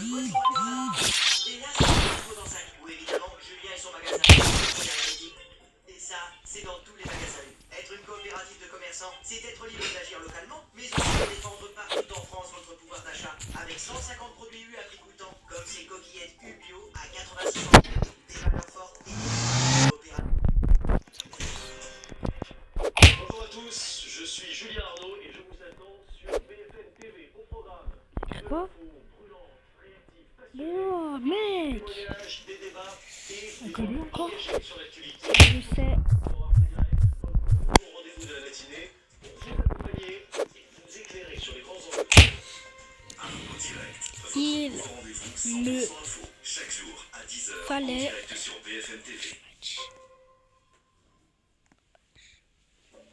Et là, c'est dans sa où évidemment Julien et son magasin derrière l'équipe. Et ça, c'est dans tous les magasins. Être une coopérative de commerçants, c'est être libre d'agir localement, mais aussi de défendre partout en France votre pouvoir d'achat. Avec 150 produits U à prix coûtant, comme ces coquillettes U bio à 86 centimes, des valeurs fortes et des coopératives. Bonjour à tous, je suis Julien Arnaud et je vous attends sur BFM TV au programme. Quoi? Oh mec! Des débats et des Connu encore? engagés sur l'actualité. Je sais. Au rendez-vous de la matinée pour vous accompagner et vous éclairer sur les grands enjeux. En direct, Il rendez-vous me 100% info chaque jour à 10h en fallait direct sur BFM TV.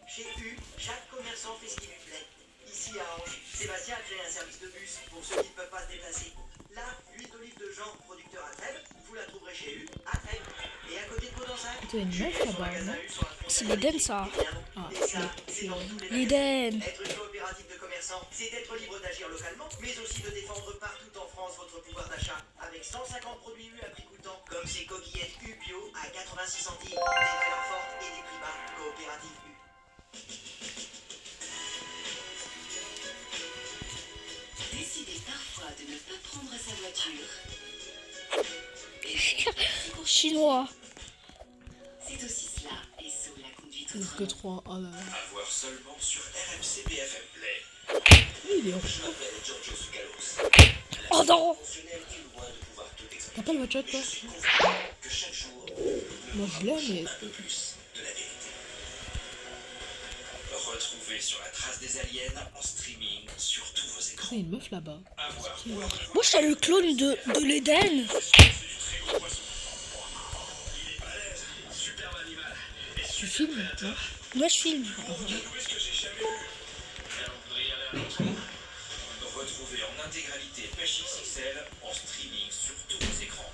Chez U, chaque commerçant fait ce qui lui plaît. Ici à Ange, Sébastien a créé un service de bus pour ceux qui ne peuvent pas se déplacer. Là, l'huile d'olive de Jean, producteur à Trèbes, vous la trouverez chez U, à Trèbes. Et à côté de Podensac, il y a une meuf là-bas, non? C'est l'Eden ça. Ah, c'est dans tous les l'Eden. Être une coopérative de commerçants, c'est être libre d'agir localement, mais aussi de défendre partout en France votre pouvoir d'achat. Avec 150 produits U à prix coûtant, comme ces coquillettes U bio à 86 centimes, des valeurs fortes et des prix bas. Coopérative U. Décider parfois de ne pas prendre sa voiture. Chinois. C'est aussi cela, et sous la conduite Que autrement. 3. Oh là là. À voir seulement sur RMC BFM Play. Il est en Je m'appelle Giorgio Sugalos. Oh non! Fonctionnel et loin de pouvoir tout expliquer. T'as pas le watch-up toi? Je suis convaincu que chaque jour, Moi je l'ai mais. un peu plus de la vérité. Retrouvez sur la trace des aliens en streaming sur tous vos écrans. Il y a une meuf là-bas. À voir. Moi je suis le clone de l'Eden. Superbe animal. Tu filmes? Non? Moi je filme. Ce que j'ai jamais vu. Alors, vous voudriez aller à l'autre? Retrouvez en intégralité Pêche XXL en streaming sur tous vos écrans.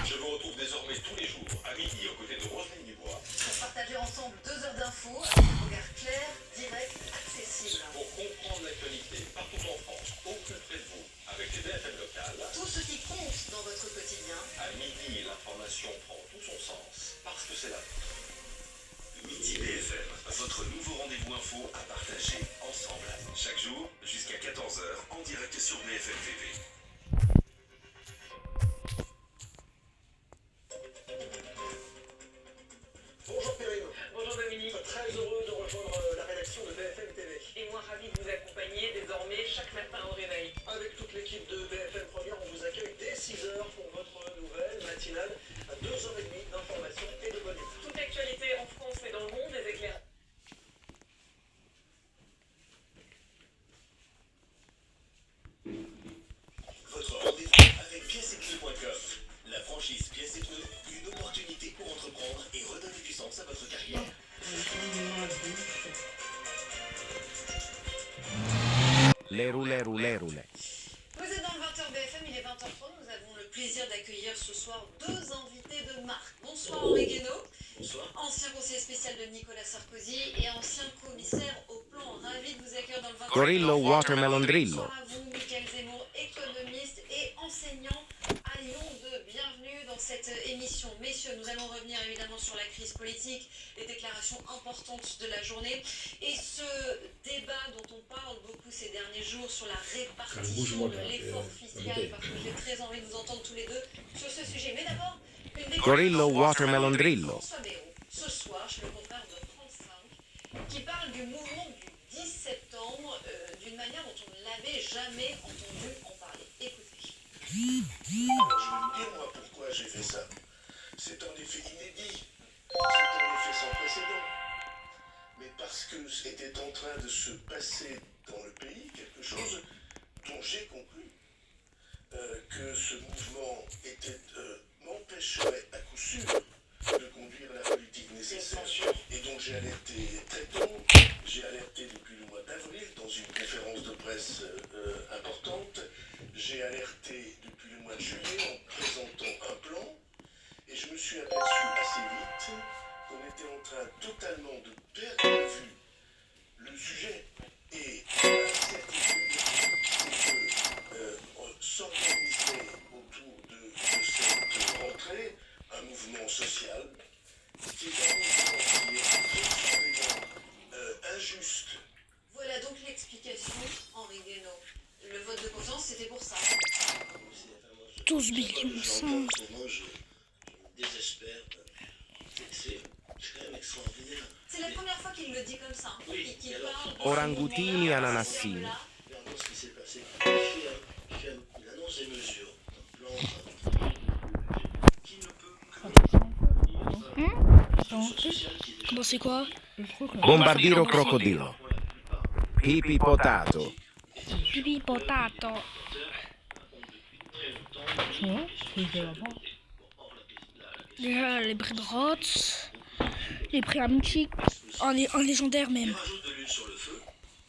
Je vous retrouve désormais tous les jours à midi aux côtés de Roselyne Dubois. Pour partager ensemble 2 heures d'infos avec un regard clair, direct, accessible. Pour comprendre l'actualité partout en France, au plus près de vous, avec les BFM locales. Tout ce qui compte dans votre quotidien. À midi, l'information prend tout son sens parce que c'est la Midi BFM, votre nouveau rendez-vous info à partager ensemble. Chaque jour, jusqu'à 14h, en direct sur BFM TV. Bonjour Périm. Bonjour Dominique, Très heureux de rejoindre la rédaction de BFM TV. et moi ravi de vous accompagner désormais chaque matin au réveil. Avec toute l'équipe de BFM Première, on vous accueille dès 6h pour votre nouvelle matinale à 2h30 d'information et de bonheur. Toute actualité en France et dans le monde, des éclairs. Votre rendez-vous avec piècesetpneus.com. La franchise Pièces et Pneus, une opportunité pour entreprendre et redonner du sens à votre carrière. Les roulets. Vous êtes dans le 20h BFM, il est 20h30. Nous avons le plaisir d'accueillir ce soir 2 invités de marque. Bonsoir Henri Guénaud, Bonsoir. ancien conseiller spécial de Nicolas Sarkozy et ancien commissaire au plan. Ravi de vous accueillir dans le 20h. Gorillo Watermelon Drillo. Bonsoir à vous, Michael Zemmour, économiste et enseignant à Lyon 2. Bienvenue dans cette émission. Messieurs, nous allons revenir évidemment sur la crise politique, les déclarations importantes de la journée et ce débat dont on parle beaucoup ces derniers jours sur la répartition de l'effort fiscal, parce que j'ai très envie de vous entendre tous les deux sur ce sujet. Mais d'abord, une déclaration Gorillo Watermelon de Drillo. François Bayrou, ce soir, chez le confrère de France 5, qui parle du mouvement du 10 septembre d'une manière dont on ne l'avait jamais entendu en parler. Écoutez. Alors, je vais vous dire, moi, pourquoi j'ai fait ça. C'est un effet inédit. C'est un effet sans précédent. Mais parce que était en train de se passer dans le pays quelque chose dont j'ai conclu que ce mouvement m'empêcherait à coup sûr de conduire la politique nécessaire. Et donc j'ai alerté très tôt, j'ai alerté depuis le mois d'avril dans une conférence de presse importante, j'ai alerté depuis le mois de juillet en présentant un plan, et je me suis aperçu assez vite qu'on était en train totalement de perdre de vue le sujet et la certitude Henri Guénaud. Le vote de confiance, c'était pour ça. 12 millions, ça. En ce moment, je me désespère. C'est quand même extraordinaire. C'est la première fois qu'il le dit comme ça. Oui, Qu'il alors, parle de Orangutini ce mouvement-là, ananassini. de ce là. Regardons ce qui s'est passé. Il annonce des mesures, un plan qui ne peut que Bon, c'est quoi? Bombardiro crocodilo. Pipi potato. Pipi potato. Déjà, les prix de Rhodes, les prix Amici, en légendaire même. Il rajoute de l'huile sur le feu,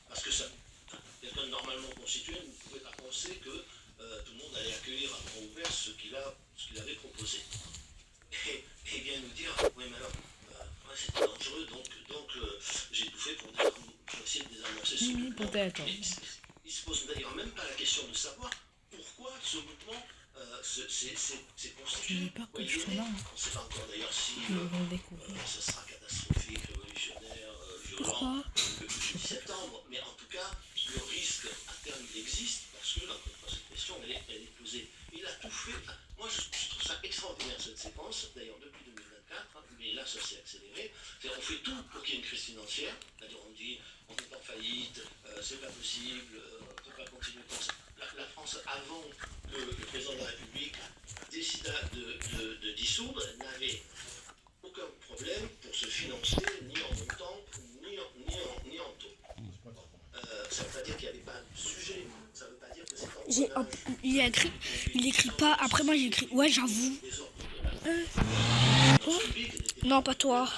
parce que ça, quelqu'un de normalement constitué ne pouvait pas penser que tout le monde allait accueillir à bras ouverts ce qu'il avait proposé. Et bien nous dire, oui mais alors, ouais, c'était dangereux, donc j'ai tout fait pour essayer de désamorcer ce mouvement. Peut-être. Mais il se pose d'ailleurs même pas la question de savoir pourquoi ce mouvement s'est constitué. Je dis pas que je suis là. On ne sait pas encore d'ailleurs si Ils vont le découvrir. ce sera catastrophique, révolutionnaire, violent, Pourquoi? le 18 septembre. Mais en tout cas, le risque à terme il existe parce que cette question elle est posée. Il a tout fait. Moi je trouve ça extraordinaire cette séquence, d'ailleurs depuis 2024, mais là ça s'est accéléré. On fait tout pour qu'il y ait une crise financière, c'est-à-dire on dit on est en faillite, c'est pas possible, on ne peut pas continuer comme ça. La France, avant que le président de la République décida de dissoudre, n'avait aucun problème pour se financer, ni en montant, ni en taux. Ça ne veut pas dire qu'il n'y avait pas de sujet, ça ne veut pas dire que c'est en Il écrit pas. Après moi j'ai écrit. Ouais, j'avoue. Quoi? Non, pas toi.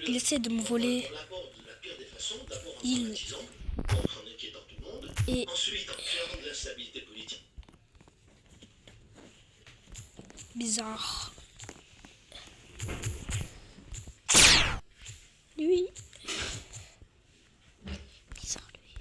Il essaie de me voler. Il. Et. Ensuite, en créant de l'instabilité politique. Bizarre. Lui. Bizarre, lui.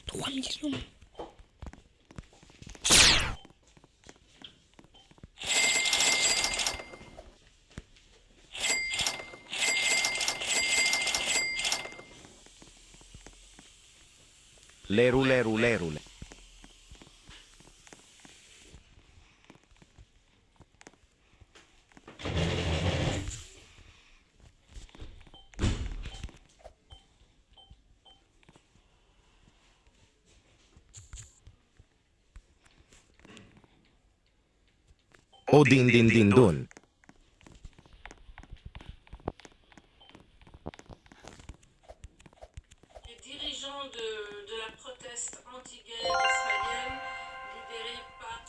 Trois millions. Lerule. O din dun. Les dirigeants de la proteste anti-guerre israélienne, lidérés par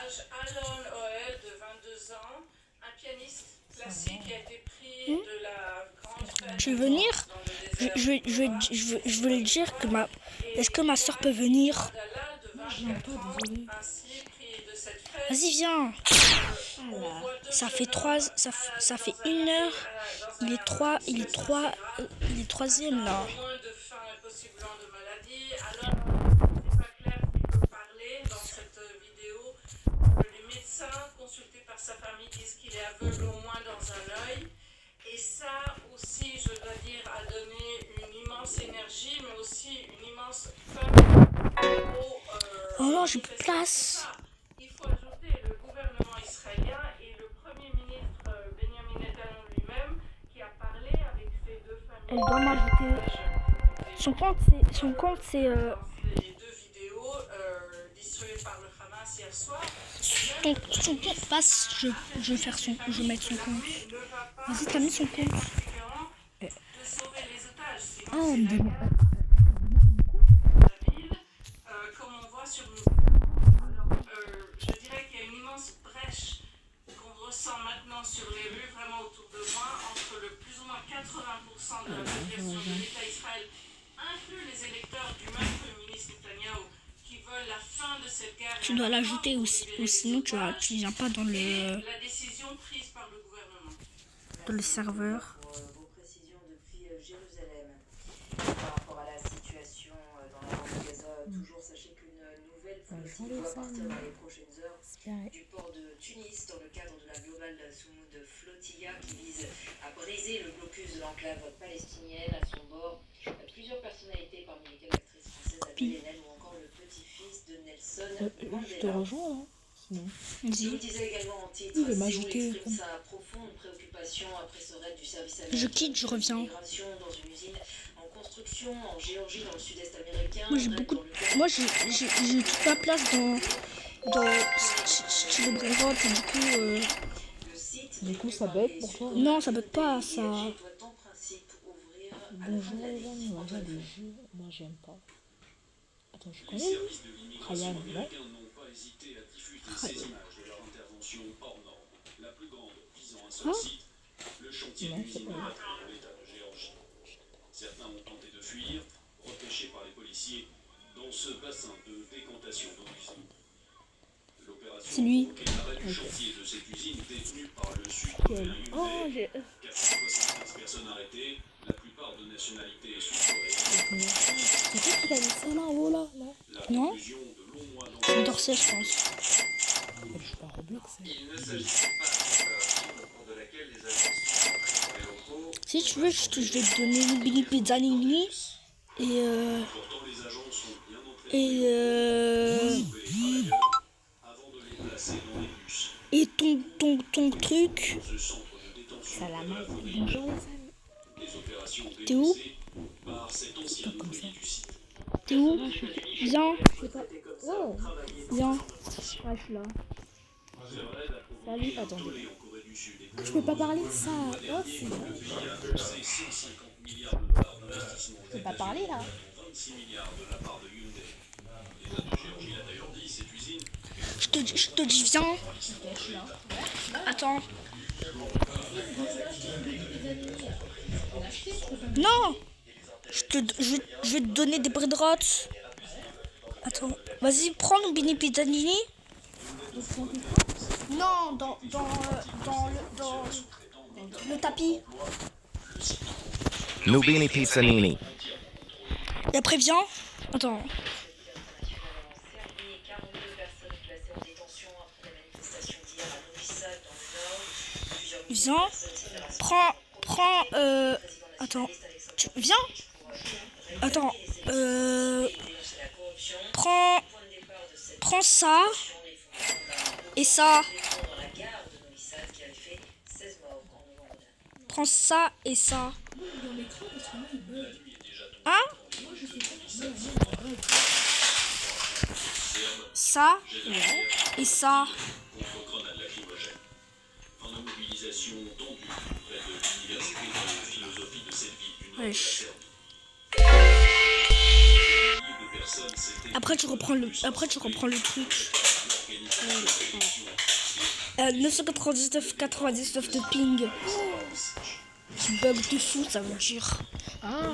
otage Alon Oel de 22 ans, un pianiste classique qui a été pris de la grande fête. Tu veux venir? Dans le désert Je veux le dire que est-ce que ma soeur peut venir? Abdallah de 24 ans, ainsi pris de cette fête. Vas-y, viens. On voit deux Ça fait jeunes ça fait 1 heure. Il est 3e là. moins de faim et possiblement de maladie. Alors, c'est pas clair s'il peut parler dans cette vidéo. Les médecins consultés par sa famille disent qu'il est aveugle au moins dans un œil. Et ça aussi, je dois dire, a donné une immense énergie, mais aussi une immense peur Oh non, j'ai plus de place. Il faut ajouter le gouvernement israélien et le Premier ministre Benjamin Netanyahu lui-même qui a parlé avec ces deux familles. Elle doit m'ajouter. Son compte c'est Les deux vidéos distribuées par le Hamas hier soir. son compte passe. Je vais mettre son compte. Vas-y, t'as mis son compte. De sauver les otages. Sinon, Oh, c'est mais la ville, comme on voit sur nous. Alors, je dirais qu'il y a une immense brèche qu'on ressent maintenant sur les rues, vraiment autour de moi, entre le plus ou moins 80% de la population de l'État Israël, inclus les électeurs du même Premier ministre Netanyahu, qui veulent la fin de cette guerre. tu dois l'ajouter aussi, ou sinon tu viens pas dans La décision prise par le gouvernement. le serveur. Pour vos précisions depuis Jérusalem. Par rapport à la situation dans la bande de Gaza, toujours sachez qu'une nouvelle flottille doit partir dans les prochaines heures du port de Tunis dans le cadre de la Global Soumoud Flotilla qui vise à briser le blocus de l'enclave palestinienne. À son bord, plusieurs personnalités parmi lesquelles l'actrice française Adèle Haenel ou encore le petit-fils de Nelson Mandela. Je te rejoins là. Sinon. Je vous disais également en titre, Il veut Séoul m'ajouter. exprime sa profonde préoccupation après ce raid du service Je américain quitte, je reviens. d'immigration dans une usine en construction en Géorgie dans le sud-est américain. Moi j'ai beaucoup. Moi j'ai toute ma place dans style Brevant et du coup. Du coup, ça bug pour toi? Non, ça bug pas, ça. Bonjour les amis, on va dire des jeux. Moi, j'aime pas. Attends, je connais Ryan, non? Ah. Non, c'est pas vrai. Certains ont tenté de fuir, repêchés par les policiers dans ce bassin de décantation d'eau d'usine. L'opération C'est lui. provoquait l'arrêt du chantier de cette usine détenue par le sud Quel- Oh, j'ai. 475 personnes arrêtées, la plupart de nationalité sud-coréenne. C'est toi qui l'as mis ça là en haut là? Non? La Non. conclusion de longs mois C'est d'enquête. Dorsey, je pense. Je suis pas Roblox. Il ne s'agissait pas d'une opération au cours de laquelle les agents sont entrés dans les locaux. Si tu veux, je vais te donner une Billy Pizzanini et Pourtant, les agents sont bien entraînés et les travailleurs avant de les placer dans les bus. et ton truc. Ce centre de détention Ça la de la main. fabrique. Bonjour les amis. Des opérations T'es où? dénoncées par cet ancien ouvrier du site. T'es où? Viens, Oh. viens. Ouais, je suis là. Salut, attendez. En Corée du Sud et Je peux pas parler de ça. Oh, c'est bon. le pays a annoncé 150 milliards de dollars d'investissement. Je peux pas parler là. 26 milliards de la part de Hyundai. L'État de Géorgie l'a d'ailleurs dit, cette usine Je te dis viens. Attends. Non. Je vais te donner des bredrottes. Attends. Vas-y, prends une Billy Pizzanini. Non, dans le tapis. Nubini Pizzanini. Et après viens. Attends. Serbie, 42 personnes placées en détention après la manifestation d'hier à Novi Sad dans le nord. Plusieurs milliers de Viens. personnes séparation. Prends. Attends. Tu viens. Attends. Prends. Prends ça. Et ça. Prends ça et ça. Hein? Ça et ça. contre-grenades lacrymogènes. En de mobilisation tendue près de l'université de philosophie de cette ville du nord de la Wesh. Serbie. Des milliers de personnes s'étaient Après tu reprends le truc. organisées 999 de ping. Tu bug de fou, ça veut dire. Ah.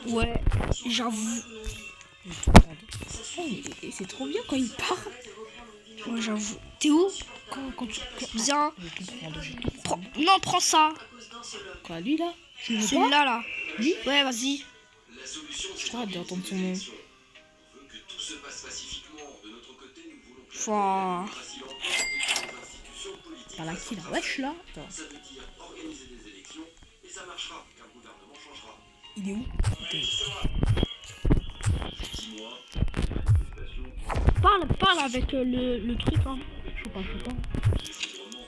Ouais, j'avoue. Et c'est trop bien quand il part. Ouais, j'avoue. T'es où? Quand tu... Viens. Je vais tout prendre, je vais tout prendre. Non, prends ça. Quoi, lui là? Tu le veux pas? Celui-là, là. Lui? Ouais, vas-y. Je crois d'entendre son nom. Fouah. Par là qui là? Wesh là? Attends. Il est où? Parle avec le truc, hein. Je sais pas.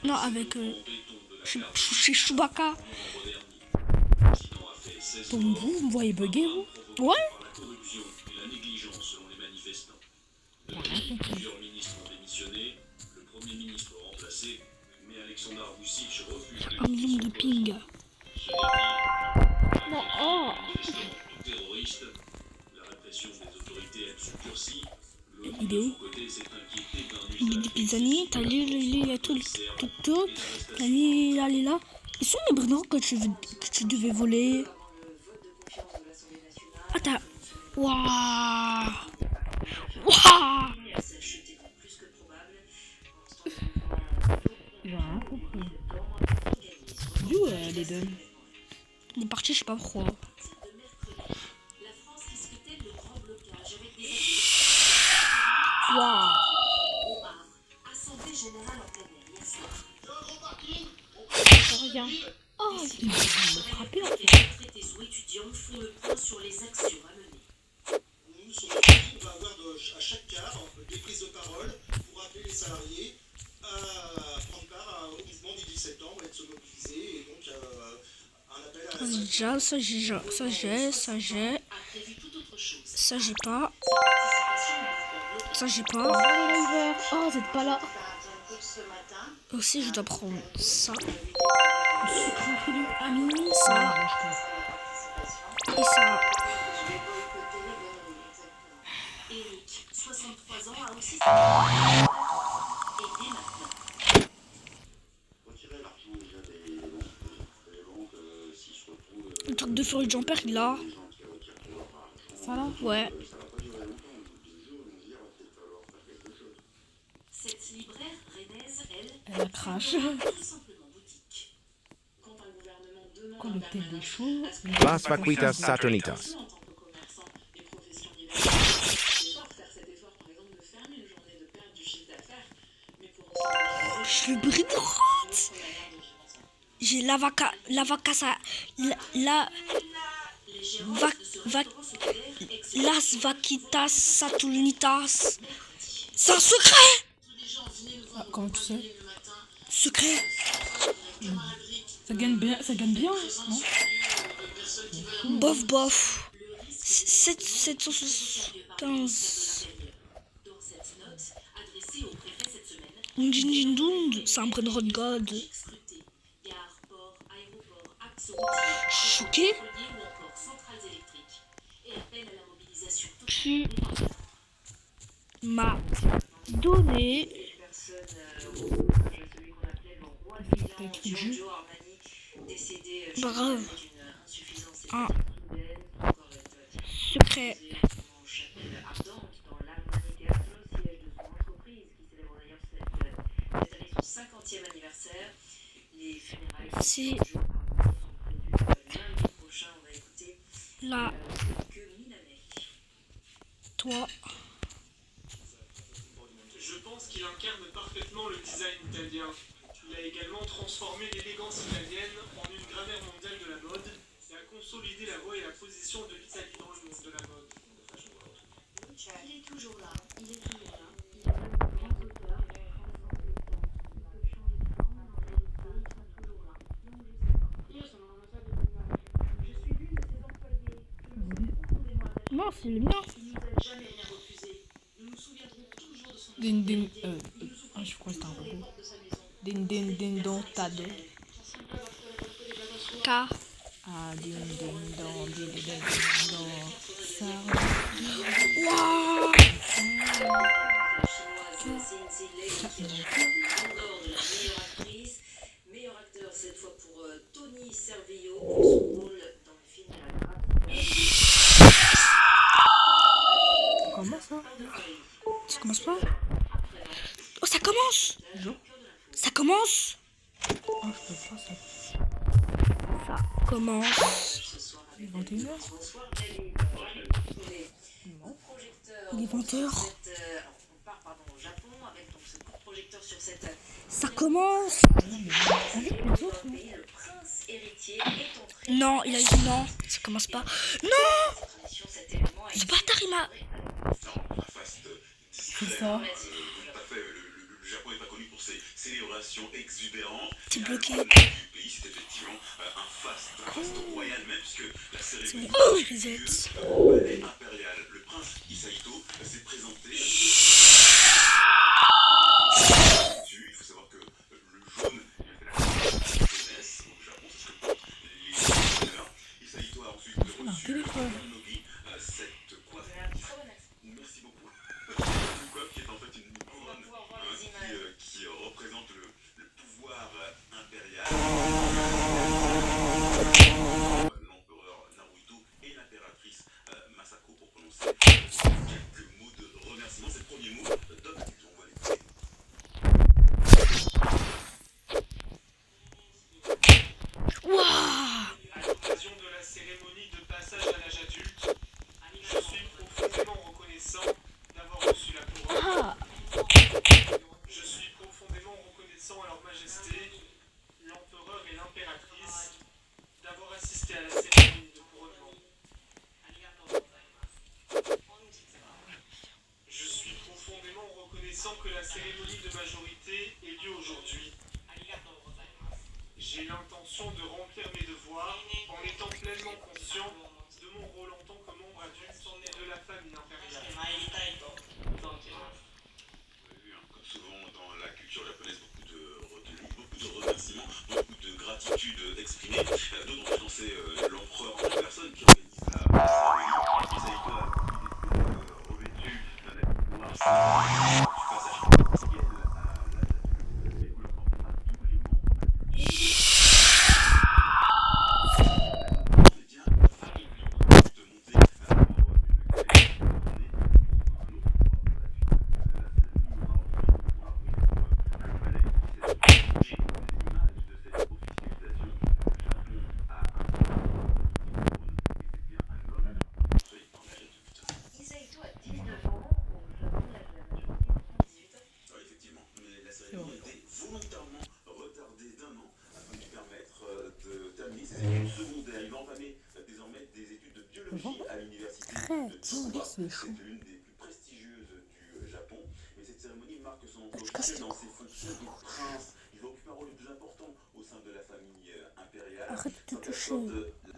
Non, avec chez Chewbacca. Donc vous me voyez bugger, vous? Ouais. La négligence selon les manifestants. J'ai rien compris. Plusieurs ministres ont démissionné, le Premier ministre remplacé, mais Alexandre Vučić refuse de 1 million de ping. ce dernier. Non, oh! Manifestant tout terroriste, la répression des autorités elle se durcit. Il est où? Côté s'est inquiété d'un Midi Pisani, t'as lu tout. T'as lu là, là. Ils sont les brillants que tu devais voler. Ah, t'as. Waouh! Waouh! J'ai rien compris. D'où les deux? Il est parti, je sais pas pourquoi. Waouh! Rien. Oh, il m'a frappé en fait. Nous, sur le on va avoir à chaque quart des prises de parole pour appeler les salariés à prendre part au mouvement du 10 septembre et de se mobiliser. Et donc, un appel à la Déjà, ça j'ai pas. Ça j'ai pas. Oh, vous êtes pas là. Aussi, je dois prendre ça. À minuit, Ça. Et ça. Eric, 63 ans, a aussi Le truc de Fury Jumper, il a. Ça là? Ouais. cette libraire rennaise, Elle a crash. Quand le thème est chaud. Las vaquitas saturnitas. Je suis brillante. J'ai la Las Vaquitas Saturnitas. C'est un secret. Ah, comment tu sais? Secret. Ça gagne bien, non? Bof. 715. Dund, c'est un prénom de God. Choqué. Tu m'as donné brave un secret. C'est là. Toi. Je pense qu'il incarne parfaitement le design italien. Il a également transformé l'élégance italienne en une grammaire mondiale de la mode et a consolidé la voix et la position de l'Italie dans le monde de la mode. Il est toujours là. Il est toujours là. Il est un grand auteur. Non, c'est le mien. Je crois que c'est un robot. Don Tado. K. Ah, ça. Waouh. Meilleur acteur cette fois pour Tony Servillo pour son rôle dans le film La Gratte. Comment ça? Ça commence pas? Oh, ça commence! Ça commence! Oh, je peux pas ça. Ça commence. Il est 21h. Il est 20h. Ça commence! Non, il a dit non. Ça commence pas. Non! Ce bâtard, il m'a... C'est ça. Le Japon n'est pas connu pour ses célébrations exubérantes. T'es bloqué. Le pays, c'est effectivement un faste royal même, puisque la cérémonie Oh, palais impérial. Le prince Hisahito s'est présenté. Il faut savoir que le jaune, il a fait la jeunesse au Japon, c'est ce que portent les seigneurs. Hisahito a ensuite reçu Nogi, cette coiffe. Merci beaucoup. Une coiffe qui est en fait une couronne qui représente le pouvoir impérial. L'empereur Naruhito et l'impératrice Masako pour prononcer quelques mots de remerciement. C'est le premier mot d'objectif. On va l'écouter. Waouh! À l'occasion de la cérémonie de passage à l'âge adulte, je suis profondément reconnaissant d'avoir reçu la couronne. Je suis profondément reconnaissant à leur majesté, l'empereur et l'impératrice, d'avoir assisté à la cérémonie de couronnement. Je suis profondément reconnaissant que la cérémonie de majorité ait lieu aujourd'hui. J'ai l'intention de remplir mes devoirs en étant pleinement conscient de mon rôle en tant que membre adulte de la famille impériale. Vous avez vu, comme souvent dans la culture japonaise, beaucoup de retenue, beaucoup de remerciements, beaucoup de gratitude exprimée. D'autres ont pensé l'empereur en personne qui organise la cérémonie. Hisahito a été revêtu d'un habit noir du passage officiel à l'âge adulte. Les couleurs portées par tous les membres. C'est bien la famille de monter à la Hisahito a 19 ans au Japon, l'âge de la majorité est 18 ans. Oui, effectivement, mais la cérémonie a été volontairement retardée d'un an afin de lui permettre de terminer ses études secondaires. Il va entamer désormais des études de biologie à l'université de Tsukuba. C'est l'une des plus prestigieuses du Japon. Mais cette cérémonie marque son entrée officielle dans ses fonctions de prince. Il va occuper un rôle le plus important au sein de la famille impériale. Arrête de Quand elle toucher. porte